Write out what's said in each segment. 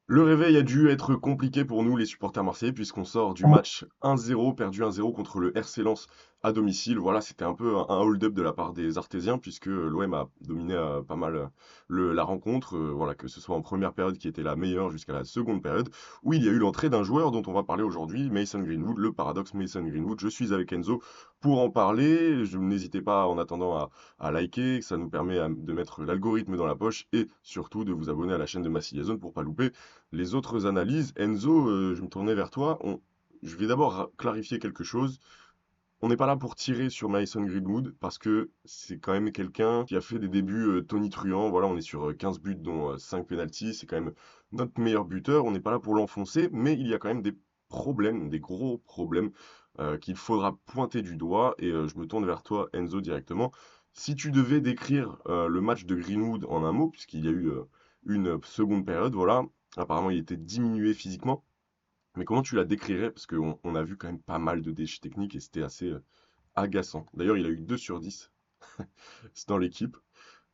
Le réveil a dû être compliqué pour nous, les supporters marseillais, puisqu'on sort du match 1-0, perdu 1-0 contre le RC Lens à domicile. Voilà, c'était un peu un hold-up de la part des Artésiens, puisque l'OM a dominé pas mal la rencontre. Voilà, que ce soit en première période qui était la meilleure jusqu'à la seconde période, où il y a eu l'entrée d'un joueur dont on va parler aujourd'hui, Mason Greenwood, le paradoxe Mason Greenwood. Je suis avec Enzo pour en parler. N'hésitez pas en attendant à liker, ça nous permet de mettre l'algorithme dans la poche et surtout de vous abonner à la chaîne de Massilia Zone pour pas louper les autres analyses. Enzo, je me tournais vers toi. Je vais d'abord clarifier quelque chose. On n'est pas là pour tirer sur Mason Greenwood parce que c'est quand même quelqu'un qui a fait des débuts tonitruants. Voilà, on est sur 15 buts dont 5 pénaltys. C'est quand même notre meilleur buteur. On n'est pas là pour l'enfoncer, mais il y a quand même des problèmes, des gros problèmes qu'il faudra pointer du doigt. Et je me tourne vers toi, Enzo, directement. Si tu devais décrire le match de Greenwood en un mot, puisqu'il y a eu une seconde période, voilà, apparemment il était diminué physiquement. Mais comment tu la décrirais? Parce qu'on a vu quand même pas mal de déchets techniques et c'était assez agaçant. D'ailleurs, il a eu 2 sur 10 c'est dans l'équipe.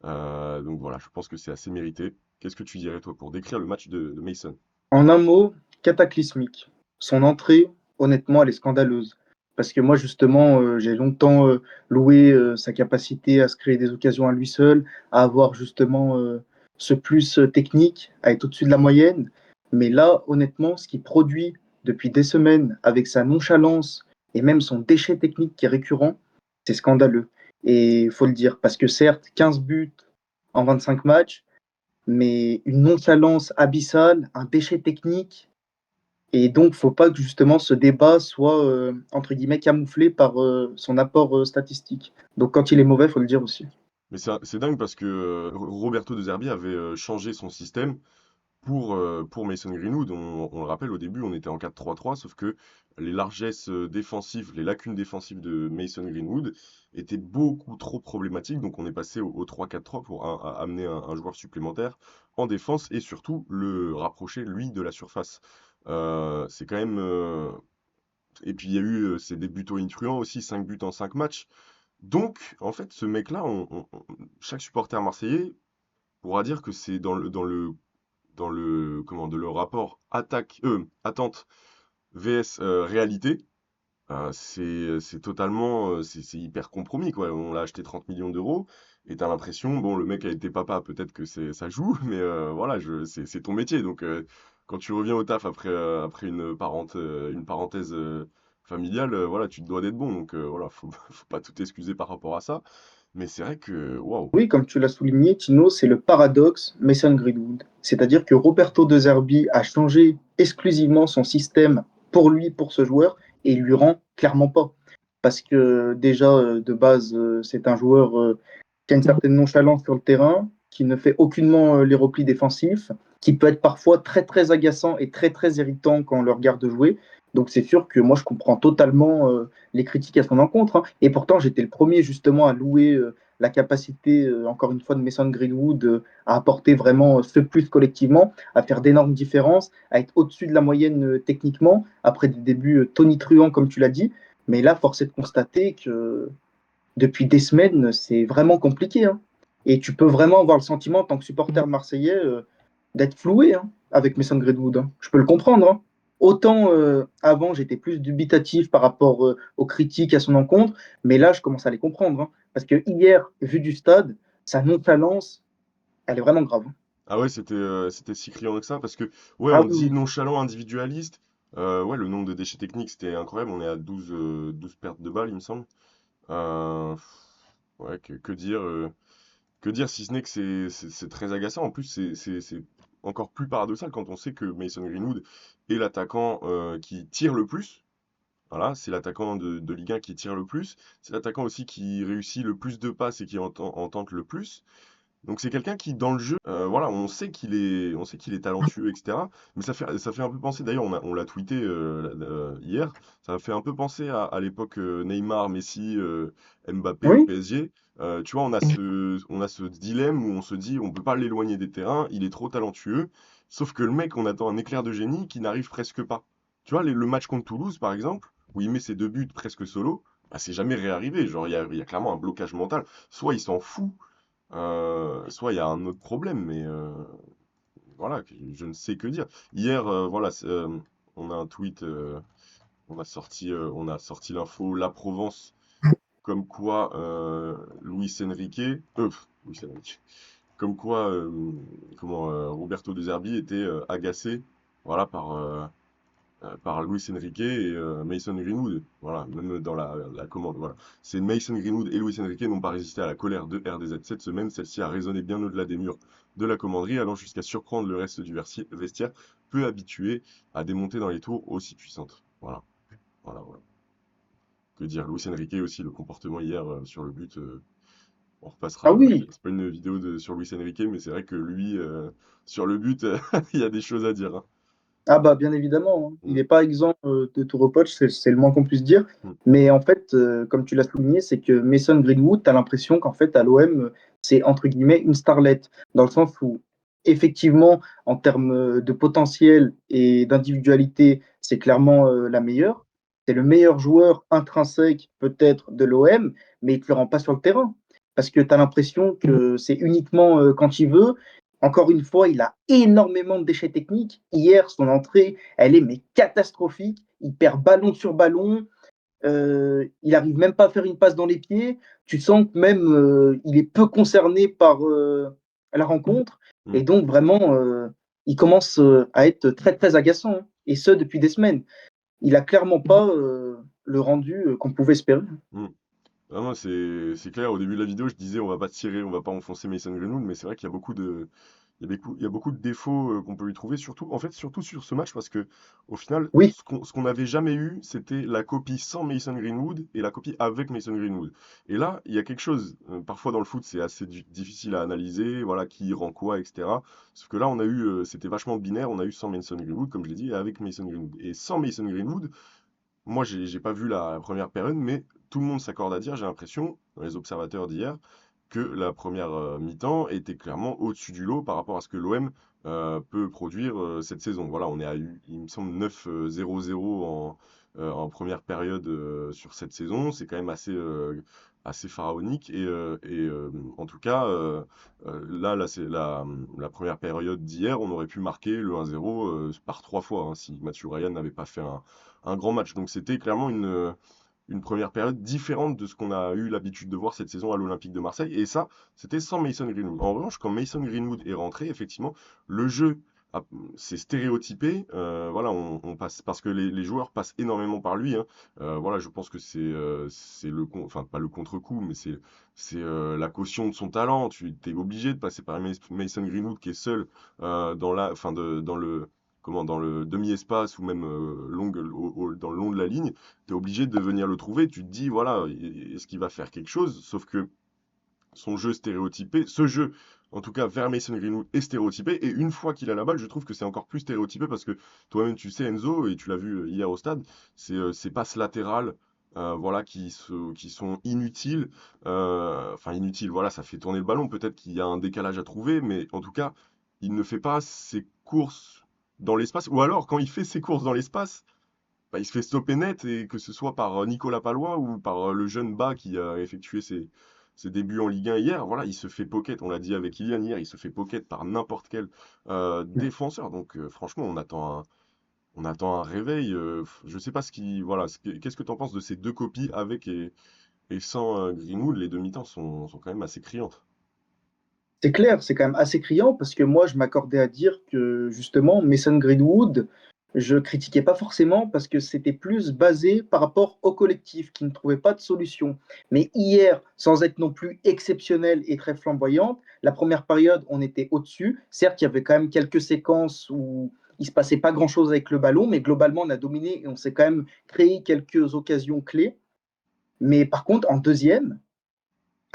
Donc voilà, je pense que c'est assez mérité. Qu'est-ce que tu dirais, toi, pour décrire le match de Mason? En un mot, cataclysmique. Son entrée, honnêtement, elle est scandaleuse. Parce que moi, justement, j'ai longtemps loué sa capacité à se créer des occasions à lui seul, à avoir justement ce plus technique, à être au-dessus de la moyenne. Mais là, honnêtement, ce qu'il produit depuis des semaines, avec sa nonchalance et même son déchet technique qui est récurrent, c'est scandaleux. Et il faut le dire, parce que certes, 15 buts en 25 matchs, mais une nonchalance abyssale, un déchet technique. Et donc, faut pas que justement ce débat soit, entre guillemets, camouflé par son apport statistique. Donc, quand il est mauvais, faut le dire aussi. Mais c'est dingue parce que Roberto De Zerbi avait changé son système pour Mason Greenwood. On le rappelle, au début, on était en 4-3-3, sauf que les largesses défensives, les lacunes défensives de Mason Greenwood étaient beaucoup trop problématiques. Donc on est passé au 3-4-3 pour amener un joueur supplémentaire en défense et surtout le rapprocher, lui, de la surface. C'est quand même... Et puis il y a eu ces débuts tonitruants aussi, 5 buts en 5 matchs. Donc, en fait, ce mec-là, chaque supporter marseillais pourra dire que c'est comment, de le rapport attente vs réalité, c'est totalement, c'est hyper compromis, quoi. On l'a acheté 30 millions d'euros et t'as l'impression, bon, le mec a été papa, peut-être que ça joue, mais voilà, c'est ton métier. Donc, quand tu reviens au taf après une parenthèse familiale, voilà, tu te dois d'être bon. Donc, voilà, faut pas tout excuser par rapport à ça. Mais c'est vrai que, waouh. Oui, comme tu l'as souligné, Tino, c'est le paradoxe Mason Greenwood. C'est-à-dire que Roberto De Zerbi a changé exclusivement son système pour lui, pour ce joueur, et il lui rend clairement pas. Parce que déjà, de base, c'est un joueur qui a une certaine nonchalance sur le terrain, qui ne fait aucunement les replis défensifs, qui peut être parfois très très agaçant et très très irritant quand on le regarde jouer. Donc c'est sûr que moi je comprends totalement les critiques à son encontre, hein. Et pourtant j'étais le premier justement à louer la capacité, encore une fois, de Mason Greenwood à apporter vraiment ce plus collectivement, à faire d'énormes différences, à être au-dessus de la moyenne techniquement, après des débuts tonitruants comme tu l'as dit. Mais là, force est de constater que depuis des semaines, c'est vraiment compliqué, hein. Et tu peux vraiment avoir le sentiment, en tant que supporter marseillais, d'être floué, hein, avec Mason Greenwood, hein. Je peux le comprendre, hein. Autant avant, j'étais plus dubitatif par rapport aux critiques à son encontre, mais là, je commence à les comprendre, hein. Parce que hier, vu du stade, sa nonchalance, elle est vraiment grave. Ah ouais, c'était si criant que ça, parce que, ouais, Ah on oui, dit oui. nonchalant, individualiste. Ouais, le nombre de déchets techniques, c'était incroyable. On est à 12 pertes de balles, il me semble. Ouais, que dire si ce n'est que c'est très agaçant. En plus, c'est encore plus paradoxal quand on sait que Mason Greenwood est l'attaquant qui tire le plus. Voilà, c'est l'attaquant de Ligue 1 qui tire le plus. C'est l'attaquant aussi qui réussit le plus de passes et qui en tente le plus. Donc c'est quelqu'un qui, dans le jeu, voilà, on sait qu'il est talentueux, etc. Mais ça fait un peu penser, d'ailleurs, on l'a tweeté hier, ça a fait un peu penser à l'époque Neymar, Messi, Mbappé au Oui, PSG. Tu vois, on a ce dilemme où on se dit, on peut pas l'éloigner des terrains, il est trop talentueux. Sauf que le mec, on attend un éclair de génie qui n'arrive presque pas. Tu vois, le match contre Toulouse, par exemple, où il met ses 2 buts presque solo, bah, c'est jamais réarrivé. Genre, il y a clairement un blocage mental. Soit il s'en fout soit il y a un autre problème, mais voilà, je ne sais que dire. Hier, voilà, on a un tweet, on a sorti l'info La Provence, comme quoi Luis Enrique, Luis Enrique, comme quoi Roberto De Zerbi était agacé, voilà, par Luis Enrique et Mason Greenwood. Voilà, même dans la commande. Voilà. C'est Mason Greenwood et Luis Enrique n'ont pas résisté à la colère de RDZ cette semaine. Celle-ci a résonné bien au-delà des murs de la commanderie, allant jusqu'à surprendre le reste du vestiaire, peu habitué à des montées dans les tours aussi puissantes. Voilà, voilà, voilà. Que dire, Luis Enrique aussi, le comportement hier sur le but. On Ah repassera. oui, C'est pas une vidéo sur Luis Enrique, mais c'est vrai que lui, sur le but, il y a des choses à dire, hein. ah bah bien évidemment, hein. Il Mm, n'est pas exempt de tout reproche, c'est le moins qu'on puisse dire. mm, Mais en fait, comme tu l'as souligné, c'est que Mason Greenwood, tu as l'impression qu'en fait, à l'OM, c'est entre guillemets une starlette, dans le sens où, effectivement, en termes de potentiel et d'individualité, c'est clairement la meilleure. C'est le meilleur joueur intrinsèque, peut-être, de l'OM, mais il ne te le rend pas sur le terrain. Parce que tu as l'impression que c'est uniquement quand il veut. Encore une fois, il a énormément de déchets techniques. Hier, son entrée, elle est mais catastrophique. Il perd ballon sur ballon. Il arrive même pas à faire une passe dans les pieds. Tu sens que même il est peu concerné par la rencontre. Et mm. donc, vraiment, il commence à être très, très agaçant, hein. Et ce, depuis des semaines. Il a clairement pas le rendu qu'on pouvait espérer. Mm. Ah, moi, c'est clair. Au début de la vidéo, je disais on va pas tirer, on va pas enfoncer Mason Greenwood, mais c'est vrai qu'il y a beaucoup de il y a beaucoup de défauts qu'on peut lui trouver, surtout en fait surtout sur ce match parce que au final, Oui, ce qu'on n'avait jamais eu, c'était la copie sans Mason Greenwood et la copie avec Mason Greenwood. Et là, il y a quelque chose. Parfois dans le foot, c'est assez difficile à analyser, voilà qui rend quoi, etc. Sauf que là, on a eu, c'était vachement binaire. On a eu sans Mason Greenwood, comme je l'ai dit, et avec Mason Greenwood. Et sans Mason Greenwood, moi, j'ai pas vu la première période, mais tout le monde s'accorde à dire, j'ai l'impression, dans les observateurs d'hier, que la première mi-temps était clairement au-dessus du lot par rapport à ce que l'OM peut produire cette saison. Voilà, on est à, il me semble, 9-0-0 en première période sur cette saison. C'est quand même assez pharaonique. En tout cas, là c'est la première période d'hier, on aurait pu marquer le 1-0 par 3 fois hein, si Mathieu Ryan n'avait pas fait un grand match. Donc c'était clairement une première période différente de ce qu'on a eu l'habitude de voir cette saison à l'Olympique de Marseille. Et ça, c'était sans Mason Greenwood. En revanche, quand Mason Greenwood est rentré, effectivement, le jeu s'est stéréotypé. Voilà, on passe parce que les joueurs passent énormément par lui, hein. Voilà, je pense que c'est enfin pas le contre-coup, mais c'est la caution de son talent. Tu es obligé de passer par Mason Greenwood qui est seul dans le dans le demi-espace ou même dans le long de la ligne, tu es obligé de venir le trouver. Tu te dis, voilà, est-ce qu'il va faire quelque chose? Sauf que son jeu stéréotypé, ce jeu, en tout cas vers Mason Greenwood, est stéréotypé. Et une fois qu'il a la balle, je trouve que c'est encore plus stéréotypé parce que toi-même, tu sais, Enzo, et tu l'as vu hier au stade, c'est ces passes latérales. Voilà, qui sont inutiles. Enfin, inutiles, voilà, ça fait tourner le ballon. Peut-être qu'il y a un décalage à trouver, mais en tout cas, il ne fait pas ses courses dans l'espace. Ou alors, quand il fait ses courses dans l'espace, bah, il se fait stopper net, et que ce soit par Nicolas Palois ou par le jeune Bas qui a effectué ses débuts en Ligue 1 hier, voilà, il se fait pocket, on l'a dit avec Kylian hier, il se fait pocket par n'importe quel défenseur. Donc franchement, on attend un réveil. Je sais pas voilà, qu'est-ce que tu en penses de ces deux copies avec et sans Greenwood? Les deux mi-temps sont quand même assez criantes. c'est clair, c'est quand même assez criant parce que moi, je m'accordais à dire que justement, Mason Greenwood, je critiquais pas forcément parce que c'était plus basé par rapport au collectif qui ne trouvait pas de solution. Mais hier, sans être non plus exceptionnel et très flamboyante, la première période, on était au-dessus. Certes, il y avait quand même quelques séquences où il se passait pas grand-chose avec le ballon, mais globalement, on a dominé et on s'est quand même créé quelques occasions clés. Mais par contre, en deuxième,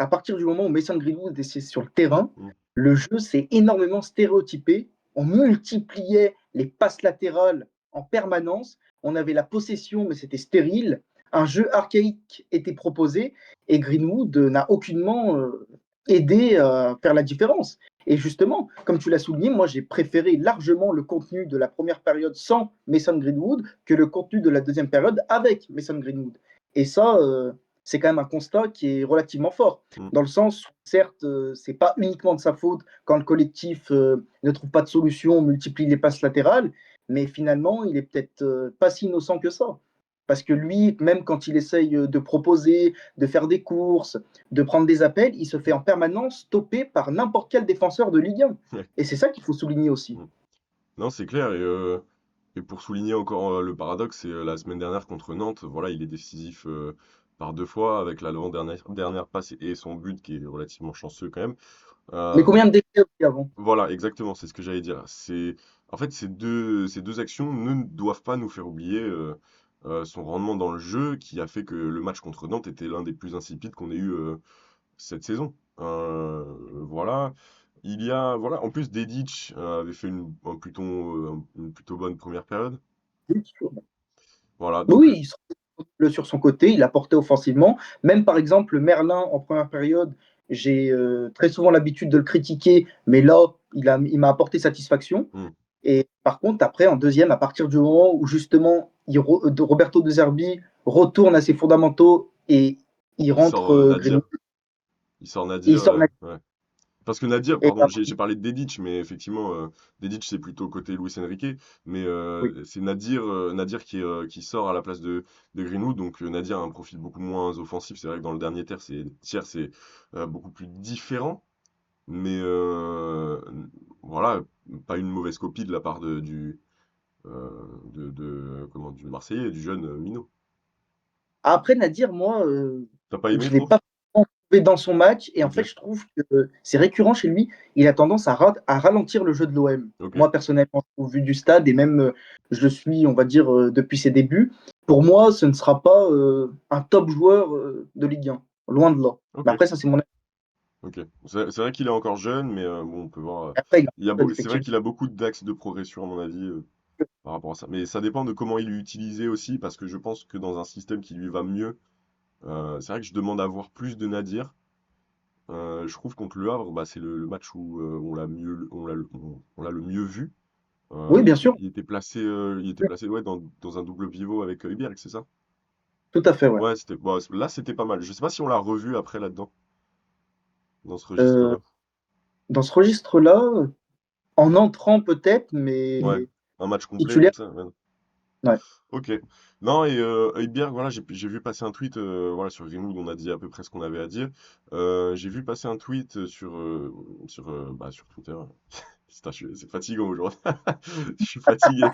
à partir du moment où Mason Greenwood était sur le terrain, Mm. le jeu s'est énormément stéréotypé. On multipliait les passes latérales en permanence. On avait la possession, mais c'était stérile. Un jeu archaïque était proposé et Greenwood n'a aucunement aidé à faire la différence. Et justement, comme tu l'as souligné, moi j'ai préféré largement le contenu de la première période sans Mason Greenwood que le contenu de la deuxième période avec Mason Greenwood. Et ça, c'est quand même un constat qui est relativement fort. Mm. Dans le sens où, certes, c'est pas uniquement de sa faute quand le collectif ne trouve pas de solution, multiplie les passes latérales, mais finalement, il est peut-être pas si innocent que ça. Parce que lui, même quand il essaye de proposer, de faire des courses, de prendre des appels, il se fait en permanence stopper par n'importe quel défenseur de Ligue 1. Ouais. Et c'est ça qu'il faut souligner aussi. Mm. Non, c'est clair. Et pour souligner encore le paradoxe, c'est la semaine dernière contre Nantes. Voilà, il est décisif par 2 fois avec la dernière passe et son but qui est relativement chanceux quand même. Mais Euh, combien de déchets aussi avant? voilà, exactement, c'est ce que j'allais dire. En fait, ces deux actions ne doivent pas nous faire oublier son rendement dans le jeu qui a fait que le match contre Nantes était l'un des plus insipides qu'on ait eu cette saison. Voilà. Voilà, en plus, Dedic avait fait une plutôt bonne première période. Voilà, donc, Oui, il se sur son côté, il a porté offensivement. Même par exemple, Merlin en première période, j'ai très souvent l'habitude de le critiquer, mais là, il m'a apporté satisfaction. hmm, Et par contre, après, en deuxième, à partir du moment où justement Roberto De Zerbi retourne à ses fondamentaux et il il sort rentre Greenwood, Nadir. Il sort et il Nadir, sort ouais. Parce que Nadir, et pardon, là, j'ai parlé de Dedic, mais effectivement, Dedic c'est plutôt côté Luis Enrique, mais oui. c'est Nadir qui sort à la place de Greenwood, donc Nadir a un profil beaucoup moins offensif. C'est vrai que dans le dernier tiers, c'est beaucoup plus différent, mais voilà, pas une mauvaise copie de la part euh, du Marseillais, du jeune Minot. Après, Nadir, moi, T'as pas aimé je ne l'ai trop? pas trouvé dans son match. Et en Ok, fait, je trouve que c'est récurrent chez lui. Il a tendance à ralentir le jeu de l'OM. ok, Moi, personnellement, au vu du stade, et même je le suis, on va dire, depuis ses débuts, pour moi, ce ne sera pas un top joueur de Ligue 1. Loin de là. ok. Mais après, ça, c'est mon avis. Ok. C'est vrai qu'il est encore jeune, mais bon, on peut voir. Après, C'est vrai effectivement. qu'il a beaucoup d'axes de progression, à mon avis, par rapport à ça. Mais ça dépend de comment il est utilisé aussi, parce que je pense que dans un système qui lui va mieux, c'est vrai que je demande à voir plus de Nadir. Je trouve contre Le Havre, bah, c'est le match où on l'a le mieux vu. Oui, bien sûr. Il était placé ouais, dans un double pivot avec Højbjerg, c'est ça? Tout à fait, ouais. Ouais, bon, là, c'était pas mal. Je sais pas si on l'a revu après là-dedans, dans ce Euh, registre-là. dans ce registre-là, en entrant peut-être, Ouais, mais un match complet titulaire, comme ça. Ouais. ouais. Ok. Non, et Højbjerg, voilà, j'ai vu passer un tweet voilà, sur Greenwood, on a dit à peu près ce qu'on avait à dire. J'ai vu passer un tweet sur Twitter. Putain, c'est fatigant aujourd'hui. Je suis fatigué.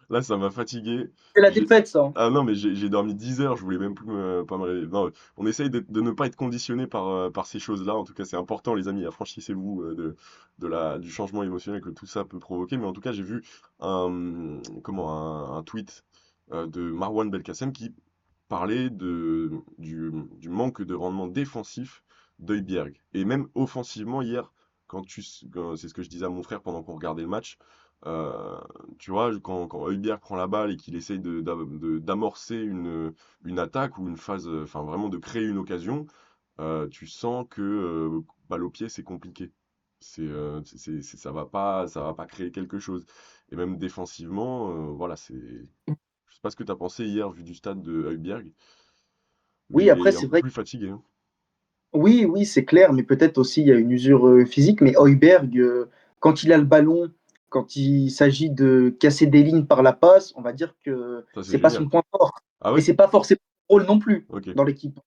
Là, ça m'a fatigué. C'est la J'ai- défaite, ça, hein. Ah non, mais j'ai dormi 10 heures, je voulais même plus pas me réveiller. Non, on essaye de ne pas être conditionné par ces choses-là. En tout cas, c'est important, les amis. Affranchissez-vous du changement émotionnel que tout ça peut provoquer. Mais en tout cas, j'ai vu un tweet de Marwan Belkacem qui parlait du manque de rendement défensif d'Højbjerg. Et même offensivement, hier, c'est ce que je disais à mon frère pendant qu'on regardait le match, euh, tu vois, quand Højbjerg prend la balle et qu'il essaye d'amorcer une attaque ou une phase, enfin vraiment de créer une occasion, tu sens que balle au pied, c'est compliqué. Ça va pas créer quelque chose. Et même défensivement, voilà, je sais pas ce que tu as pensé hier vu du stade de Højbjerg, mais Oui, il après, est un c'est peu vrai. plus fatigué, hein. Oui, oui, c'est clair, mais peut-être aussi il y a une usure physique. Mais Højbjerg, quand il a le ballon, quand il s'agit de casser des lignes par la passe, on va dire que Ça, c'est c'est pas génial. son point fort. Ah Et ouais? c'est pas forcément son rôle non plus Ok. dans l'équipe.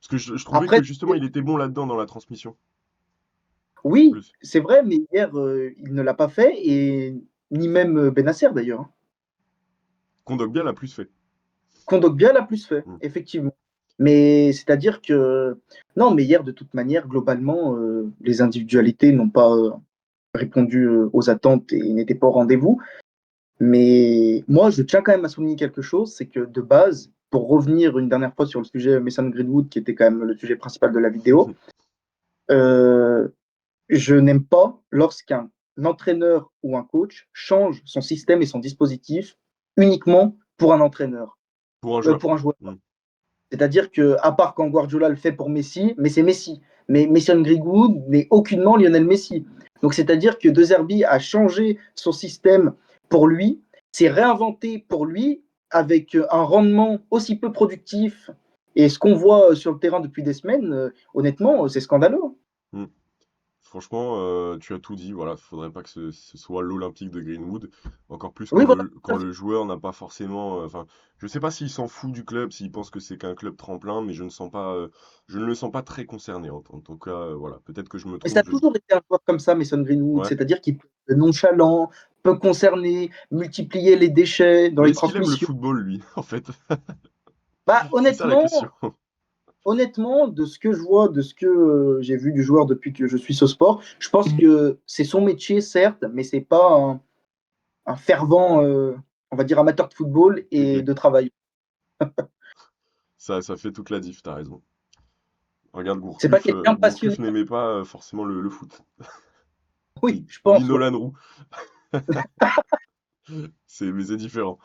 Parce que je trouvais Après, que justement, il était bon là-dedans dans la transmission. oui, Plus. c'est vrai, mais hier, il ne l'a pas fait, et ni même Benasser d'ailleurs, hein. Kondogbia l'a plus fait. Kondogbia l'a plus fait, Hmm. effectivement. Mais c'est-à-dire que non, mais hier, de toute manière, globalement, les individualités n'ont pas répondu aux attentes et n'étaient pas au rendez-vous. Mais moi, je tiens quand même à souligner quelque chose, c'est que de base, pour revenir une dernière fois sur le sujet Mason Greenwood, qui était quand même le sujet principal de la vidéo, euh, je n'aime pas lorsqu'un entraîneur ou un coach change son système et son dispositif uniquement pour un entraîneur, Pour un joueur. pour un joueur. Hmm. C'est-à-dire que, à part quand Guardiola le fait pour Messi, mais c'est Messi. Mais Mason Greenwood n'est aucunement Lionel Messi. Donc, c'est-à-dire que De Zerbi a changé son système pour lui, s'est réinventé pour lui, avec un rendement aussi peu productif Et ce qu'on voit sur le terrain depuis des semaines, honnêtement, c'est scandaleux. Mm. Franchement, tu as tout dit. Voilà, faudrait pas que ce soit l'Olympique de Greenwood. Encore plus Oui, voilà. quand le joueur n'a pas forcément. Enfin, je sais pas s'il s'en fout du club, s'il pense que c'est qu'un club tremplin, mais je ne le sens pas très concerné. En tout cas, voilà. Peut-être que je me Mais ça trompe. a toujours été un joueur comme ça, Mason Greenwood, Ouais. c'est-à-dire qu'il peut être nonchalant, peu concerné, multiplier les déchets dans Mais les est-ce qu'il aime le transmissions. football, lui, en fait? Bah, C'est ça la question. honnêtement, de ce que je vois, de ce que j'ai vu du joueur depuis que je suis ce sport, je pense que c'est son métier, certes, mais c'est pas un fervent, on va dire, amateur de football et Ok. de travail. Ça fait toute la diff, t'as raison. Regarde, C'est pas quelqu'un Gourcuff passionné. n'aimait pas forcément le foot. Oui, je Ni pense, ouais. Nolan Roux. Mais c'est différent.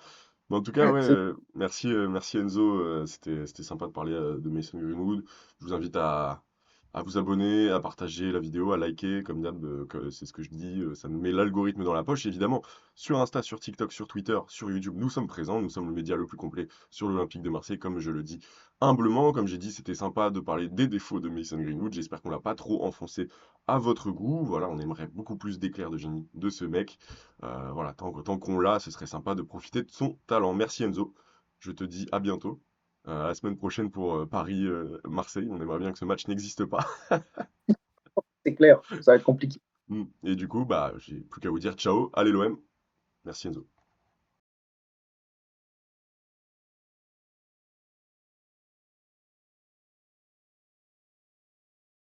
Mais en tout cas, ouais, C'est merci Enzo. C'était sympa de parler de Mason Greenwood. Je vous invite à vous abonner, à partager la vidéo, à liker, comme d'hab, c'est ce que je dis. Ça me met l'algorithme dans la poche. Évidemment, sur Insta, sur TikTok, sur Twitter, sur YouTube, nous sommes présents. Nous sommes le média le plus complet sur l'Olympique de Marseille, comme je le dis humblement. Comme j'ai dit, c'était sympa de parler des défauts de Mason Greenwood. J'espère qu'on l'a pas trop enfoncé à votre goût. Voilà, on aimerait beaucoup plus d'éclairs de génie de ce mec. Voilà, tant qu'on l'a, ce serait sympa de profiter de son talent. Merci Enzo. Je te dis à bientôt. À la semaine prochaine pour Paris-Marseille. On aimerait bien que ce match n'existe pas. clair, ça va être compliqué. Et du coup, bah, j'ai plus qu'à vous dire ciao. Allez l'OM. Merci Enzo.